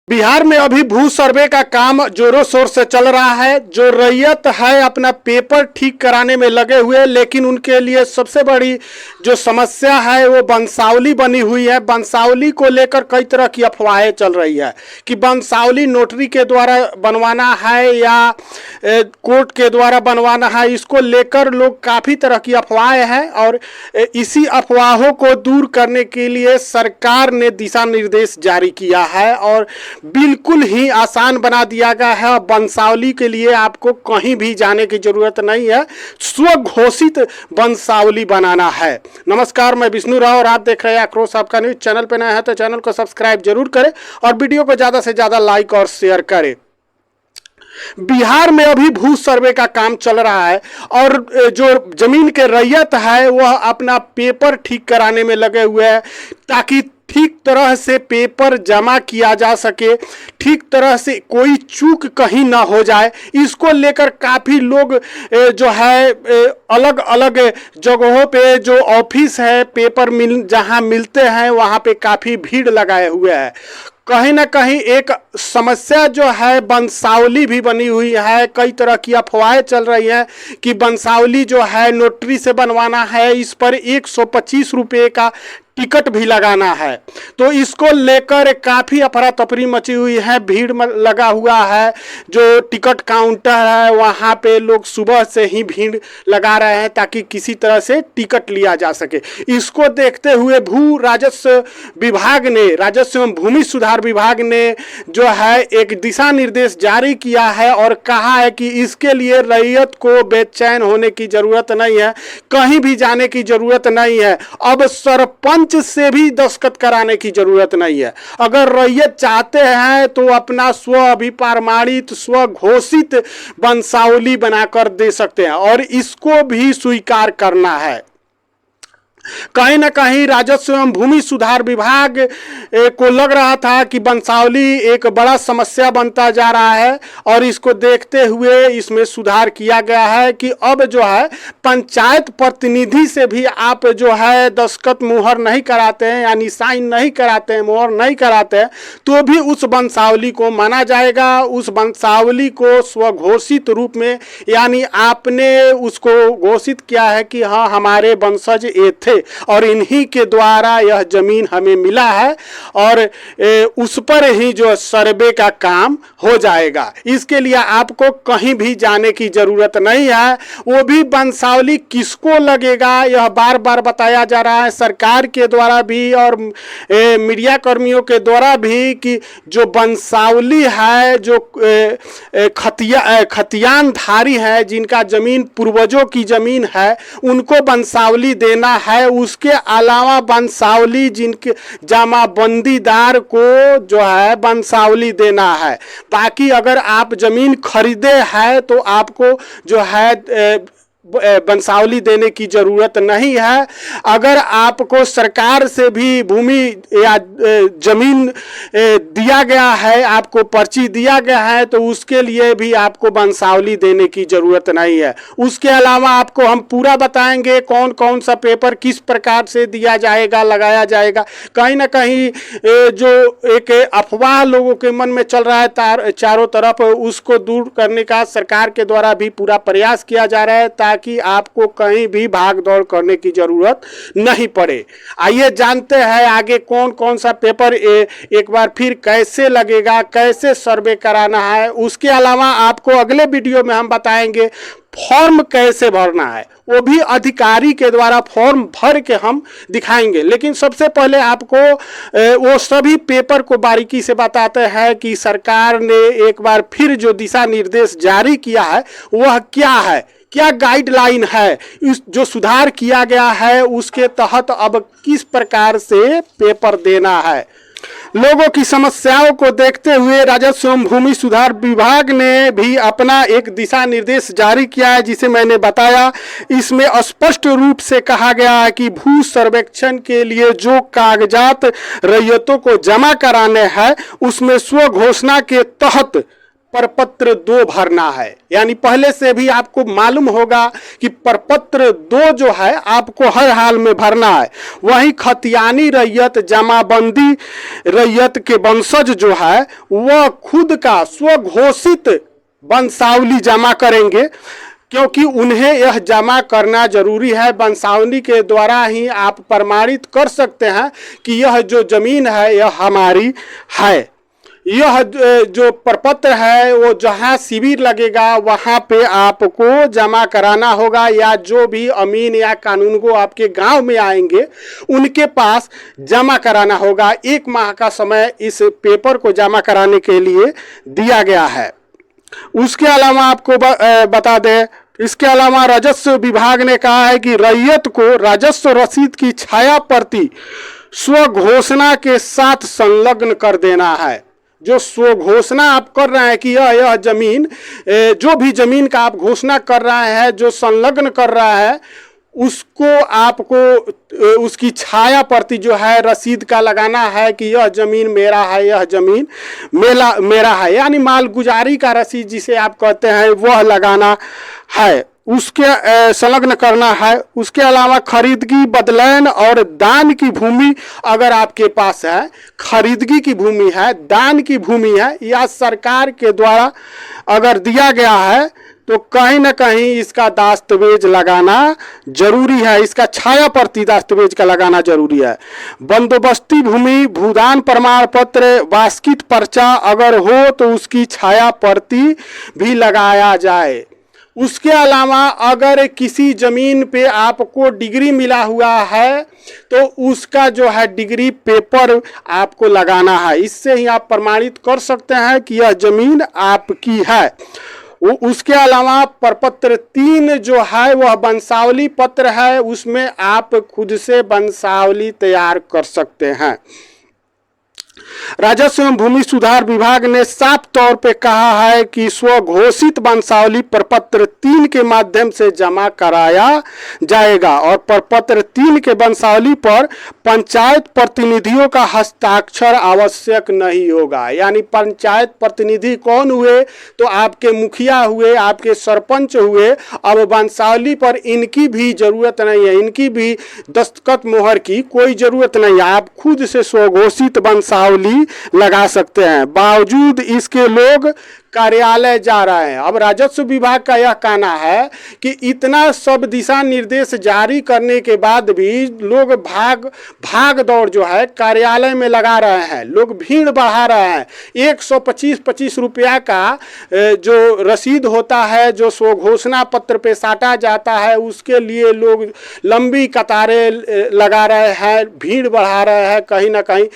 बिहार में अभी भू सर्वे का काम जोरों शोर से चल रहा है। जो रैयत है अपना पेपर ठीक कराने में लगे हुए, लेकिन उनके लिए सबसे बड़ी जो समस्या है वो वंशावली बनी हुई है। वंशावली को लेकर कई तरह की अफवाहें चल रही है कि वंशावली नोटरी के द्वारा बनवाना है या कोर्ट के द्वारा बनवाना है। इसको लेकर लोग काफ़ी तरह की अफवाहें हैं और इसी अफवाहों को दूर करने के लिए सरकार ने दिशा निर्देश जारी किया है और बिल्कुल ही आसान बना दिया गया है। वंशावली के लिए आपको कहीं भी जाने की जरूरत नहीं है, स्वघोषित वंशावली बनाना है। नमस्कार, मैं विष्णु राव और आप देख रहे हैं आक्रोश आपका न्यूज। चैनल पे नया है तो चैनल को सब्सक्राइब जरूर करें और वीडियो को ज़्यादा से ज़्यादा लाइक और शेयर करें। बिहार में अभी भू सर्वे का काम चल रहा है और जो जमीन के रैयत है वह अपना पेपर ठीक कराने में लगे हुए हैं ताकि ठीक तरह से पेपर जमा किया जा सके, ठीक तरह से कोई चूक कहीं ना हो जाए। इसको लेकर काफ़ी लोग जो है अलग अलग जगहों पे जो ऑफिस है पेपर जहां मिलते हैं वहां पे काफ़ी भीड़ लगाए हुए हैं। कहीं ना कहीं एक समस्या जो है वंशावली भी बनी हुई है। कई तरह की अफवाहें चल रही हैं कि वंशावली जो है नोटरी से बनवाना है, इस पर 125 रुपये का टिकट भी लगाना है। तो इसको लेकर काफ़ी अफरा तफरी मची हुई है, भीड़ लगा हुआ है। जो टिकट काउंटर है वहाँ पे लोग सुबह से ही भीड़ लगा रहे हैं ताकि किसी तरह से टिकट लिया जा सके। इसको देखते हुए भू राजस्व विभाग ने, राजस्व एवं भूमि सुधार विभाग ने जो है एक दिशा निर्देश जारी किया है और कहा है कि इसके लिए रैयत को बेचैन होने की ज़रूरत नहीं है, कहीं भी जाने की ज़रूरत नहीं है। अब सरपंच से भी दस्तखत कराने की जरूरत नहीं है। अगर रैयत चाहते हैं तो अपना स्व अभिप्रमाणित स्व घोषित वंशावली बनाकर दे सकते हैं और इसको भी स्वीकार करना है। कहीं ना कहीं राजस्व एवं भूमि सुधार विभाग को लग रहा था कि वंशावली एक बड़ा समस्या बनता जा रहा है और इसको देखते हुए इसमें सुधार किया गया है कि अब जो है पंचायत प्रतिनिधि से भी आप जो है दस्तखत मुहर नहीं कराते हैं यानी साइन नहीं कराते हैं, मुहर नहीं कराते हैं, तो भी उस वंशावली को माना जाएगा। उस वंशावली को स्वघोषित रूप में यानी आपने उसको घोषित किया है कि हाँ हमारे वंशज ये थे और इन्हीं के द्वारा यह जमीन हमें मिला है और उस पर ही जो सर्वे का काम हो जाएगा। इसके लिए आपको कहीं भी जाने की जरूरत नहीं है। वो भी वंशावली किसको लगेगा यह बार बार बताया जा रहा है सरकार के द्वारा भी और मीडिया कर्मियों के द्वारा भी कि जो वंशावली है, जो खतियानधारी है, जिनका जमीन पूर्वजों की जमीन है, उनको वंशावली देना है। उसके अलावा वंशावली जिनके जमाबंदीदार को जो है वंशावली देना है। बाकी अगर आप जमीन खरीदे हैं तो आपको जो है वंशावली देने की जरूरत नहीं है। अगर आपको सरकार से भी भूमि या जमीन दिया गया है, आपको पर्ची दिया गया है, तो उसके लिए भी आपको वंशावली देने की जरूरत नहीं है। उसके अलावा आपको हम पूरा बताएंगे कौन कौन सा पेपर किस प्रकार से दिया जाएगा, लगाया जाएगा। कहीं ना कहीं जो एक अफवाह लोगों के मन में चल रहा है चारों तरफ, उसको दूर करने का सरकार के द्वारा भी पूरा प्रयास किया जा रहा है ताकि आपको कहीं भी भाग दौड़ करने की जरूरत नहीं पड़े। आइए जानते हैं आगे कौन कौन सा पेपर एक बार फिर कैसे लगेगा, कैसे सर्वे कराना है। उसके अलावा आपको अगले वीडियो में हम बताएंगे फॉर्म कैसे भरना है, वो भी अधिकारी के द्वारा फॉर्म भर के हम दिखाएंगे। लेकिन सबसे पहले आपको वो सभी पेपर को बारीकी से बताते हैं कि सरकार ने एक बार फिर जो दिशा निर्देश जारी किया है वह क्या है, क्या गाइडलाइन है, जो सुधार किया गया है उसके तहत अब किस प्रकार से पेपर देना है। लोगों की समस्याओं को देखते हुए राजस्व एवं भूमि सुधार विभाग ने भी अपना एक दिशा निर्देश जारी किया है जिसे मैंने बताया। इसमें स्पष्ट रूप से कहा गया है कि भू सर्वेक्षण के लिए जो कागजात रैयतों को जमा कराने हैं उसमें स्व घोषणा के तहत प्रपत्र 2 भरना है। यानी पहले से भी आपको मालूम होगा कि प्रपत्र 2 जो है आपको हर हाल में भरना है। वही खतियानी रैयत जमाबंदी रैयत के वंशज जो है वह खुद का स्वघोषित वंशावली जमा करेंगे, क्योंकि उन्हें यह जमा करना जरूरी है। वंशावली के द्वारा ही आप प्रमाणित कर सकते हैं कि यह जो जमीन है यह हमारी है। यह जो प्रपत्र है वो जहाँ शिविर लगेगा वहाँ पे आपको जमा कराना होगा, या जो भी अमीन या कानूनगो आपके गांव में आएंगे उनके पास जमा कराना होगा। 1 माह का समय इस पेपर को जमा कराने के लिए दिया गया है। उसके अलावा आपको बता दें, इसके अलावा राजस्व विभाग ने कहा है कि रैयत को राजस्व रसीद की छाया प्रति स्वघोषणा के साथ संलग्न कर देना है। जो स्वघोषणा आप कर रहे हैं कि यह जमीन, जो भी जमीन का आप घोषणा कर रहे हैं, जो संलग्न कर रहा है, उसको आपको उसकी छाया प्रति जो है रसीद का लगाना है कि यह जमीन मेरा है, यह जमीन मेरा है। यानी मालगुजारी का रसीद जिसे आप कहते हैं वह लगाना है, उसके संलग्न करना है। उसके अलावा खरीदगी, बदलैन और दान की भूमि अगर आपके पास है, खरीदगी की भूमि है, दान की भूमि है, या सरकार के द्वारा अगर दिया गया है तो कहीं ना कहीं इसका दस्तावेज लगाना जरूरी है, इसका छाया प्रति दस्तावेज का लगाना जरूरी है। बंदोबस्ती भूमि, भूदान प्रमाण पत्र, वास्कित पर्चा अगर हो तो उसकी छाया प्रति भी लगाया जाए। उसके अलावा अगर किसी जमीन पे आपको डिग्री मिला हुआ है तो उसका जो है डिग्री पेपर आपको लगाना है। इससे ही आप प्रमाणित कर सकते हैं कि यह जमीन आपकी है। उसके अलावा प्रपत्र 3 जो है वह वंशावली पत्र है, उसमें आप खुद से वंशावली तैयार कर सकते हैं। राजस्व एवं भूमि सुधार विभाग ने साफ तौर पे कहा है कि स्वघोषित वंशावली प्रपत्र 3 के माध्यम से जमा कराया जाएगा, और प्रपत्र 3 के वंशावली पर पंचायत प्रतिनिधियों का हस्ताक्षर आवश्यक नहीं होगा। यानी पंचायत प्रतिनिधि कौन हुए? तो आपके मुखिया हुए, आपके सरपंच हुए। अब वंशावली पर इनकी भी जरूरत नहीं है, इनकी भी दस्तखत मोहर की कोई जरूरत नहीं है। आप खुद से स्वघोषित वंशावली लगा सकते हैं। बावजूद इसके लोग कार्यालय जा रहे हैं। अब राजस्व विभाग का यह कहना है कि इतना सब दिशा निर्देश जारी करने के बाद भी लोग भाग दौड़ जो है कार्यालय में लगा रहे हैं, लोग भीड़ बढ़ा रहे हैं। 125 रुपया का जो रसीद होता है, जो स्वघोषणा पत्र पे साटा जाता है, उसके लिए लोग लंबी कतारें लगा रहे हैं, भीड़ बढ़ा रहे हैं। कहीं ना कहीं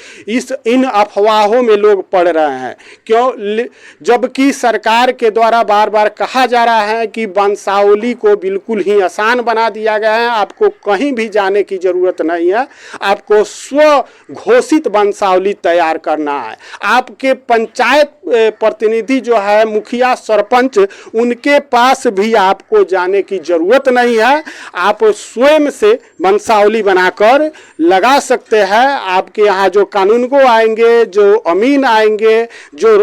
इन अफवाहों में लोग पड़ रहे हैं। क्यों? जबकि सरकार के द्वारा बार बार कहा जा रहा है कि वंशावली को बिल्कुल ही आसान बना दिया गया है, आपको कहीं भी जाने की जरूरत नहीं है, आपको स्व घोषित वंशावली तैयार करना है। आपके पंचायत प्रतिनिधि जो है, मुखिया, सरपंच, उनके पास भी आपको जाने की जरूरत नहीं है, आप स्वयं से वंशावली बनाकर लगा सकते हैं। आपके यहाँ जो कानूनगो आएंगे, जो अमीन आएंगे, जो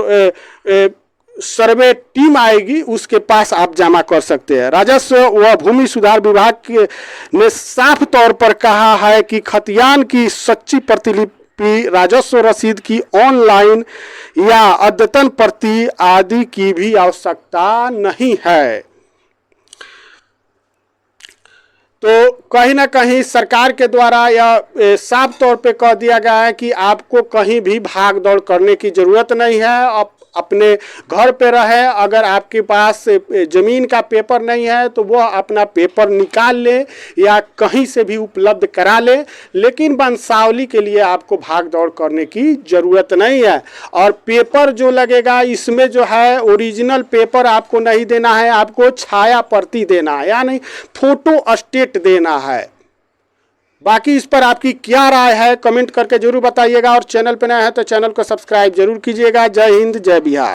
सर्वे टीम आएगी, उसके पास आप जमा कर सकते हैं। राजस्व व भूमि सुधार विभाग ने साफ तौर पर कहा है कि खतियान की सच्ची प्रतिलिपि, राजस्व रसीद की ऑनलाइन या अद्यतन प्रति आदि की भी आवश्यकता नहीं है। तो कहीं ना कहीं सरकार के द्वारा यह साफ तौर पे कह दिया गया है कि आपको कहीं भी भाग दौड़ करने की जरूरत नहीं है। आप अपने घर पे रहे, अगर आपके पास ज़मीन का पेपर नहीं है तो वह अपना पेपर निकाल ले या कहीं से भी उपलब्ध करा ले, लेकिन वंशावली के लिए आपको भाग दौड़ करने की ज़रूरत नहीं है। और पेपर जो लगेगा इसमें जो है ओरिजिनल पेपर आपको नहीं देना है, आपको छाया प्रति देना है, यानी फोटो स्टेट देना है। बाकी इस पर आपकी क्या राय है कमेंट करके जरूर बताइएगा, और चैनल पर नया है तो चैनल को सब्सक्राइब जरूर कीजिएगा। जय हिंद, जय बिहार।